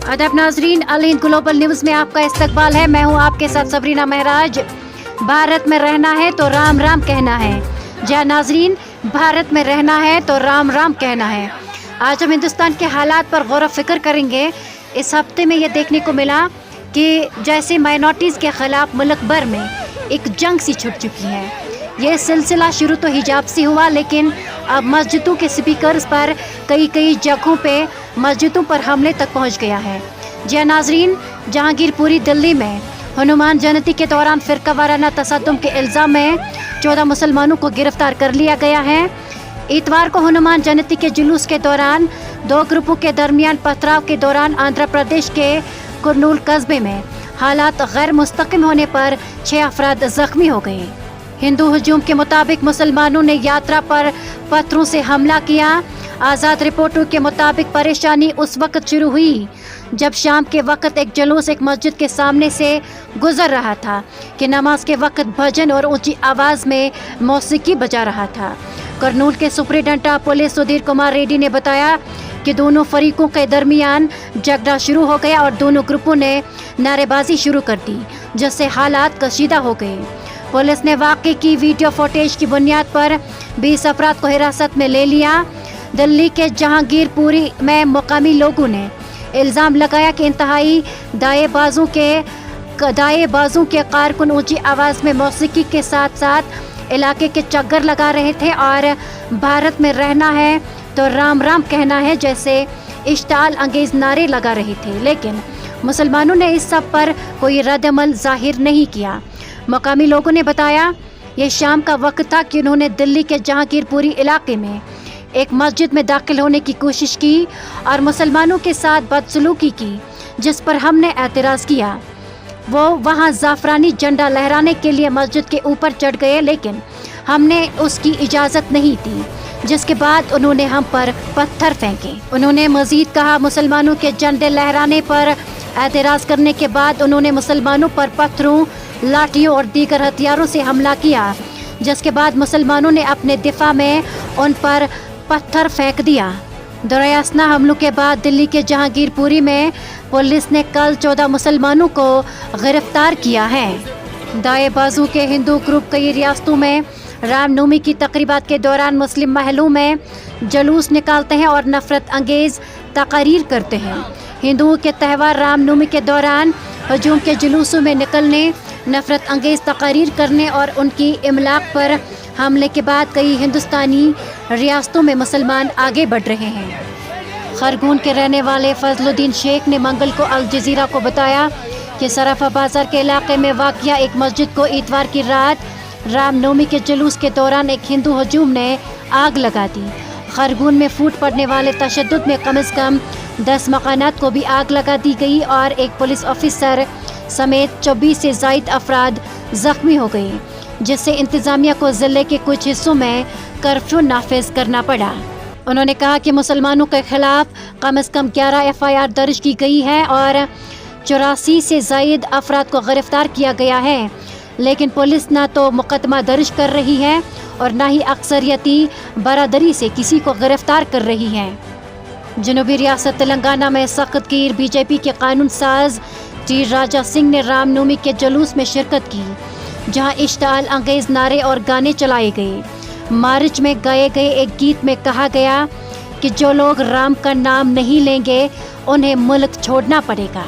अदब नाजरीन, अल Hind global news में आपका इस्तकबाल है। मैं हूं आपके साथ सबरीना महराज। भारत में रहना है तो राम राम कहना है। जी नाजरीन, भारत में रहना है तो राम राम कहना है। आज हम हिंदुस्तान के हालात पर गौर फिक्र करेंगे। इस हफ्ते में ये देखने को मिला कि जैसे माइनॉरिटीज़ के ख़िलाफ़ मुल्क भर में एक जंग सी छुट चुकी है। ये सिलसिला शुरू तो हिजाब से हुआ, लेकिन अब मस्जिदों के स्पीकर्स पर कई जगहों पे मस्जिदों पर हमले तक पहुंच गया है। जी नाजरीन, जहांगीरपुरी दिल्ली में हनुमान जयंती के दौरान फ़िरका वाराना तसद्दुम के इल्ज़ाम में 14 मुसलमानों को गिरफ्तार कर लिया गया है। इतवार को हनुमान जयंती के जुलूस के दौरान दो ग्रुपों के दरमियान पथराव के दौरान आंध्र प्रदेश के कुर्नूल कस्बे में हालात गैर मुस्तकिम होने पर 6 अफराद जख्मी हो गए। हिंदू हजूम के मुताबिक मुसलमानों ने यात्रा पर पत्थरों से हमला किया। आज़ाद रिपोर्टों के मुताबिक परेशानी उस वक्त शुरू हुई जब शाम के वक्त एक जुलूस एक मस्जिद के सामने से गुजर रहा था कि नमाज के वक्त भजन और ऊंची आवाज़ में मौसीकी बजा रहा था। करनूल के सुपरिटेंडेंट पुलिस सुधीर कुमार रेड्डी ने बताया कि दोनों फरीकों के दरमियान झगड़ा शुरू हो गया और दोनों ग्रुपों ने नारेबाजी शुरू कर दी, जिससे हालात कशीदा हो गए। पुलिस ने वाक़े की वीडियो फुटेज की बुनियाद पर 20 अफराद को हिरासत में ले लिया। दिल्ली के जहांगीरपुरी में मुकामी लोगों ने इल्ज़ाम लगाया कि इंतहाई दाएं बाजू के कारकुन ऊंची आवाज़ में मौसीकी के साथ साथ इलाके के चक्कर लगा रहे थे और भारत में रहना है तो राम राम कहना है जैसे इश्ताल अंगेज़ नारे लगा रहे थे, लेकिन मुसलमानों ने इस सब पर कोई रद्द-अमल जाहिर नहीं किया। मकामी लोगों ने बताया ये शाम का वक्त था कि उन्होंने दिल्ली के जहांगीरपुरी इलाके में एक मस्जिद में दाखिल होने की कोशिश की और मुसलमानों के साथ बदसलूकी की, जिस पर हमने एतराज़ किया। वो वहाँ ज़ाफ़रानी झंडा लहराने के लिए मस्जिद के ऊपर चढ़ गए, लेकिन हमने उसकी इजाज़त नहीं दी, जिसके बाद उन्होंने हम पर पत्थर फेंके। उन्होंने मज़ीद कहा मुसलमानों के झंडे लहराने पर एतराज़ करने के बाद उन्होंने मुसलमानों पर पत्थरों, लाठियों और दीगर हथियारों से हमला किया, जिसके बाद मुसलमानों ने अपने दिफा में उन पर पत्थर फेंक दिया। दरियासना हमलों के बाद दिल्ली के जहांगीरपुरी में पुलिस ने कल 14 मुसलमानों को गिरफ्तार किया है। दाएं बाजू के हिंदू ग्रुप कई रियासतों में रामनवमी की तकरीबात के दौरान मुस्लिम महलों में जुलूस निकालते हैं और नफरत अंगेज़ तकारीर करते हैं। हिंदुओं के त्यौहार रामनवमी के दौरान हजूम के जुलूसों में निकलने, नफरत अंगेज़ तकारीर करने और उनकी इमलाक पर हमले के बाद कई हिंदुस्तानी रियासतों में मुसलमान आगे बढ़ रहे हैं। खरगोन के रहने वाले फजलुद्दीन शेख ने मंगल को अल जज़ीरा को बताया कि सराफा बाजार के इलाके में वाक़िया एक मस्जिद को इतवार की रात रामनवमी के जुलूस के दौरान एक हिंदू हजूम ने आग लगा दी। खरगोन में फूट पड़ने वाले तशद्दुद में कम से कम 10 मकानात को भी आग लगा दी गई और एक पुलिस ऑफिसर समेत 24 से ज़ायद अफराद ज़ख्मी हो गए, जिससे इंतज़ामिया को ज़िले के कुछ हिस्सों में कर्फ्यू नाफिज करना पड़ा। उन्होंने कहा कि मुसलमानों के खिलाफ कम से कम 11 FIR दर्ज की गई है और 84 से ज़ायद अफराद को गिरफ्तार किया गया है, लेकिन पुलिस ना तो मुकदमा दर्ज कर रही है और ना ही अक्सरियती बरादरी से किसी को गिरफ्तार कर रही है। जनूबी रियासत तेलंगाना में सख्त गिर BJP के कानून साज टी राजा सिंह ने रामनवमी के जुलूस में शिरकत की, जहां इश्ताल अंगेज़ नारे और गाने चलाए गए। मार्च में गाए गए एक गीत में कहा गया कि जो लोग राम का नाम नहीं लेंगे उन्हें मुल्क छोड़ना पड़ेगा।